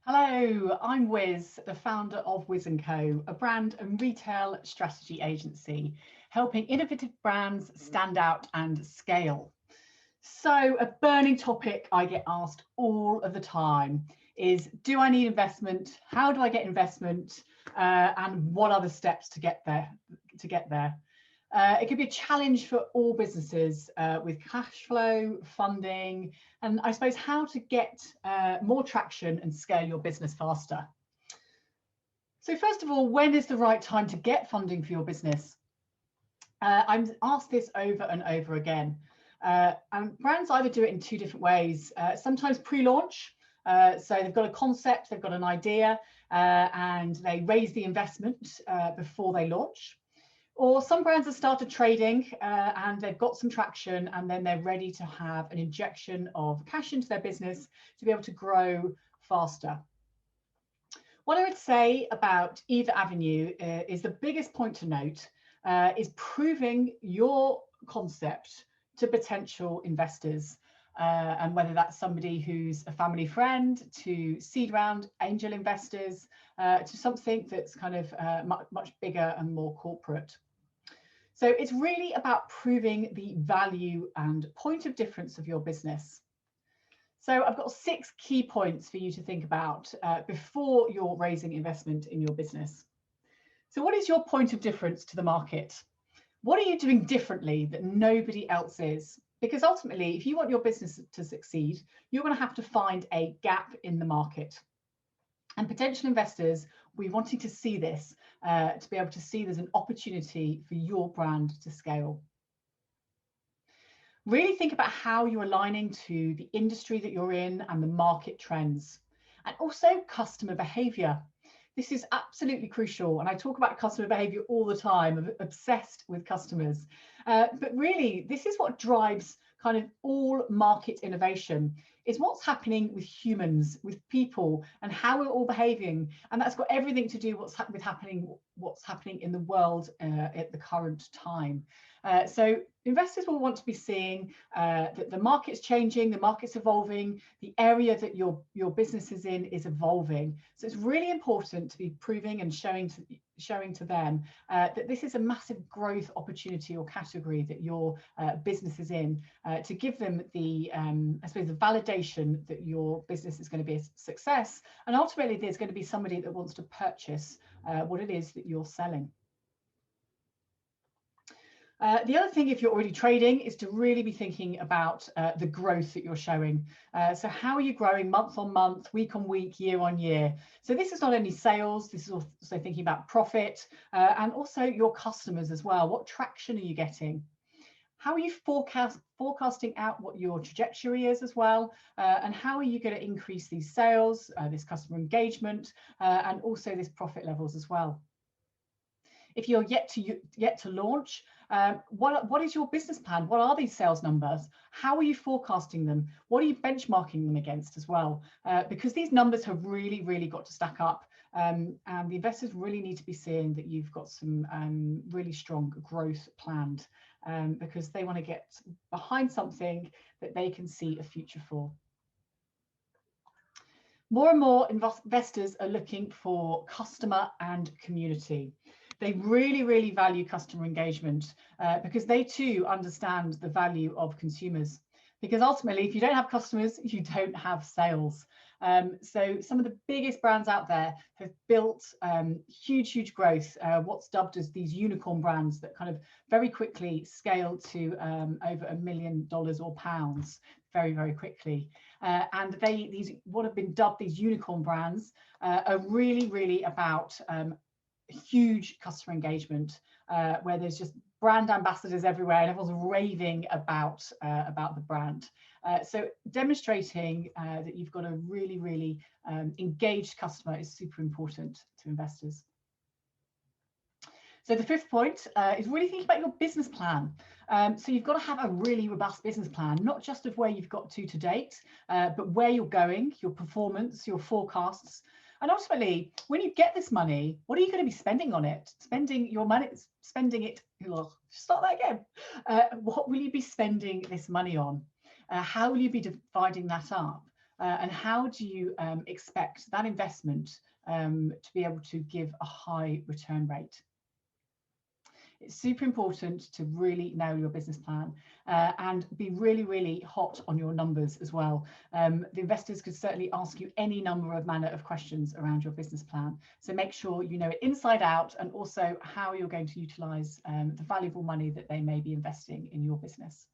Hello, I'm Wiz, the founder of WIZZ&CO, a brand and retail strategy agency, helping innovative brands stand out and scale. So a burning topic I get asked all of the time is, do I need investment? How do I get investment? And what are the steps to get there? It could be a challenge for all businesses with cash flow, funding, and I suppose how to get more traction and scale your business faster. So first of all, when is the right time to get funding for your business? I'm asked this over and over again. And brands either do it in two different ways. Sometimes pre-launch, so they've got a concept, they've got an idea, and they raise the investment before they launch. Or some brands have started trading and they've got some traction, and then they're ready to have an injection of cash into their business to be able to grow faster. What I would say about either avenue is the biggest point to note is proving your concept to potential investors. And whether that's somebody who's a family friend, to seed round angel investors, to something that's kind of much bigger and more corporate. So it's really about proving the value and point of difference of your business. So I've got 6 key points for you to think about before you're raising investment in your business. So what is your point of difference to the market? What are you doing differently that nobody else is? Because ultimately, if you want your business to succeed, you're going to have to find a gap in the market. And potential investors, we're wanting to see this, to be able to see there's an opportunity for your brand to scale. Really think about how you're aligning to the industry that you're in and the market trends, and also customer behavior. This is absolutely crucial, and I talk about customer behavior all the time. I'm obsessed with customers, but really this is what drives kind of all market innovation, is what's happening with humans, with people, and how we're all behaving. And that's got everything to do what's happening in the world at the current time. So investors will want to be seeing that the market's changing, the market's evolving, the area that your business is in is evolving. So it's really important to be proving and showing to them that this is a massive growth opportunity or category that your business is in, to give them the, I suppose, the validation that your business is going to be a success. And ultimately, there's going to be somebody that wants to purchase what it is that you're selling. The other thing, if you're already trading, is to really be thinking about the growth that you're showing. So how are you growing month on month, week on week, year on year? So this is not only sales, this is also thinking about profit and also your customers as well. What traction are you getting? How are you forecasting out what your trajectory is as well? And how are you going to increase these sales, this customer engagement, and also this profit levels as well? If you're yet to launch, what is your business plan? What are these sales numbers? How are you forecasting them? What are you benchmarking them against as well? Because these numbers have really got to stack up, and the investors really need to be seeing that you've got some really strong growth planned, because they want to get behind something that they can see a future for. More and more investors are looking for customer and community. They really value customer engagement because they too understand the value of consumers. Because ultimately, if you don't have customers, you don't have sales. So some of the biggest brands out there have built huge growth, what's dubbed as these unicorn brands that kind of very quickly scale to over $1 million or pounds very quickly. And what have been dubbed these unicorn brands are really about huge customer engagement, where there's just brand ambassadors everywhere and everyone's raving about the brand. So demonstrating that you've got a really engaged customer is super important to investors. So the 5th point is really thinking about your business plan. So you've got to have a really robust business plan, not just of where you've got to date, but where you're going, your performance, your forecasts. And ultimately, when you get this money, what are you going to be spending on it? Spending your money, spending it, start that again. What will you be spending this money on? How will you be dividing that up? and how do you expect that investment to be able to give a high return rate? It's super important to really nail your business plan and be really, really hot on your numbers as well. The investors could certainly ask you any number of manner of questions around your business plan. So make sure you know it inside out, and also how you're going to utilise the valuable money that they may be investing in your business.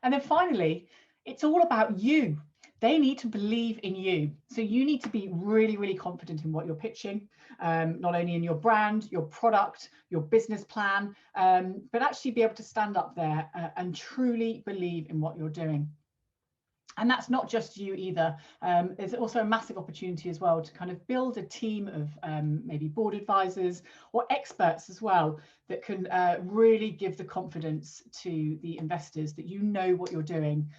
And then finally, it's all about you. They need to believe in you. So you need to be really, really confident in what you're pitching, not only in your brand, your product, your business plan, but actually be able to stand up there and truly believe in what you're doing. And that's not just you either. There's also a massive opportunity as well to kind of build a team of maybe board advisors or experts as well that can really give the confidence to the investors that you know what you're doing.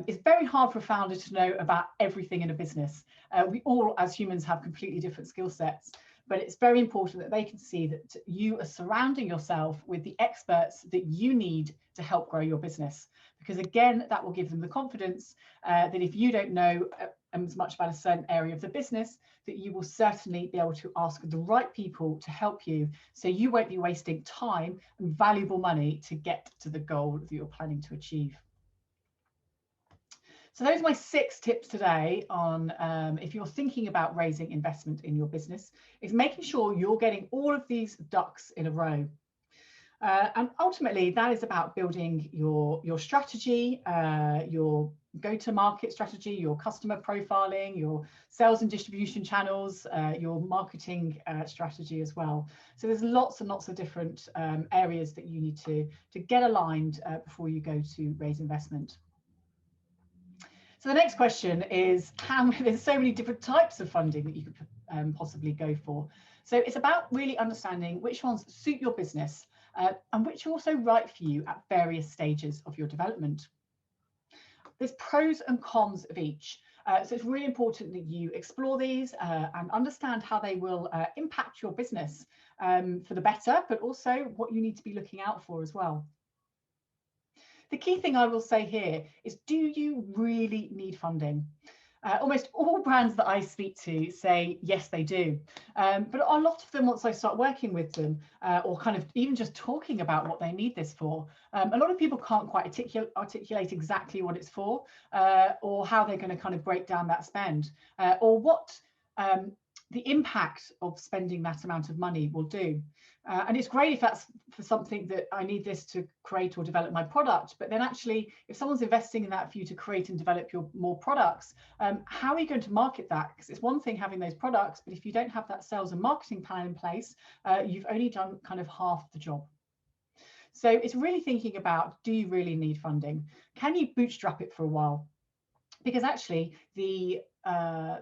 It's very hard for a founder to know about everything in a business. We all as humans have completely different skill sets, but it's very important that they can see that you are surrounding yourself with the experts that you need to help grow your business. Because again, that will give them the confidence that if you don't know as much about a certain area of the business, that you will certainly be able to ask the right people to help you, so you won't be wasting time and valuable money to get to the goal that you're planning to achieve. So those are my 6 tips today on if you're thinking about raising investment in your business, is making sure you're getting all of these ducks in a row. And ultimately, that is about building your strategy, your go-to-market strategy, your customer profiling, your sales and distribution channels, your marketing strategy as well. So there's lots and lots of different areas that you need to get aligned before you go to raise investment. So the next question is, there's so many different types of funding that you could possibly go for. So it's about really understanding which ones suit your business, and which are also right for you at various stages of your development. There's pros and cons of each. So it's really important that you explore these and understand how they will impact your business for the better, but also what you need to be looking out for as well. The key thing I will say here is, do you really need funding? Almost all brands that I speak to say yes, they do. But a lot of them, once I start working with them, or kind of even just talking about what they need this for, a lot of people can't quite articulate exactly what it's for, or how they're going to kind of break down that spend, or what the impact of spending that amount of money will do. And it's great if that's for something that I need this to create or develop my product, but then actually if someone's investing in that for you to create and develop your more products, how are you going to market that? Because it's one thing having those products, but if you don't have that sales and marketing plan in place, you've only done kind of half the job. So it's really thinking about, do you really need funding? Can you bootstrap it for a while? Because actually the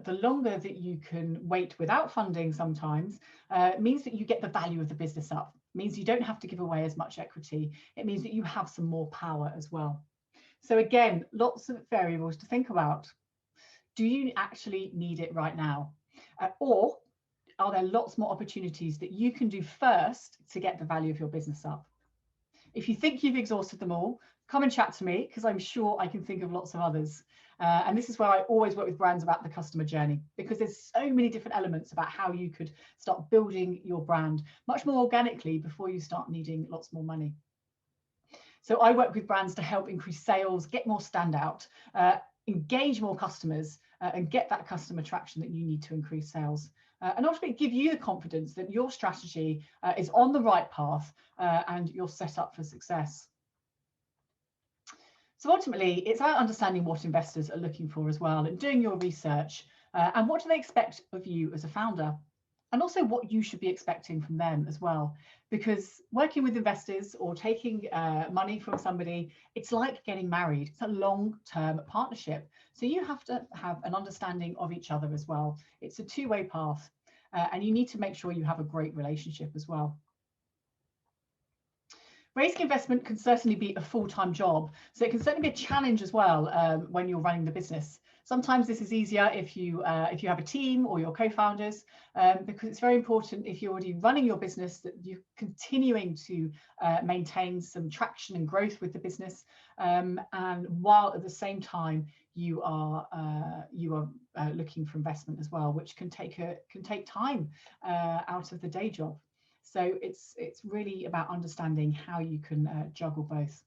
longer that you can wait without funding sometimes means that you get the value of the business up. It means you don't have to give away as much equity. It means that you have some more power as well. So again, lots of variables to think about. Do you actually need it right now? Or are there lots more opportunities that you can do first to get the value of your business up? If you think you've exhausted them all, come and chat to me, because I'm sure I can think of lots of others. And this is where I always work with brands about the customer journey, because there's so many different elements about how you could start building your brand much more organically before you start needing lots more money. So I work with brands to help increase sales, get more standout, engage more customers, and get that customer traction that you need to increase sales. And ultimately give you the confidence that your strategy is on the right path and you're set up for success. So ultimately, it's about understanding what investors are looking for as well, and doing your research, and what do they expect of you as a founder, and also what you should be expecting from them as well. Because working with investors or taking money from somebody, it's like getting married. It's a long-term partnership. So you have to have an understanding of each other as well. It's a two-way path, and you need to make sure you have a great relationship as well. Raising investment can certainly be a full-time job, so it can certainly be a challenge as well when you're running the business. Sometimes this is easier if you have a team or your co-founders, because it's very important if you're already running your business that you're continuing to maintain some traction and growth with the business, and while at the same time you are looking for investment as well, which can take time out of the day job. So it's really about understanding how you can juggle both.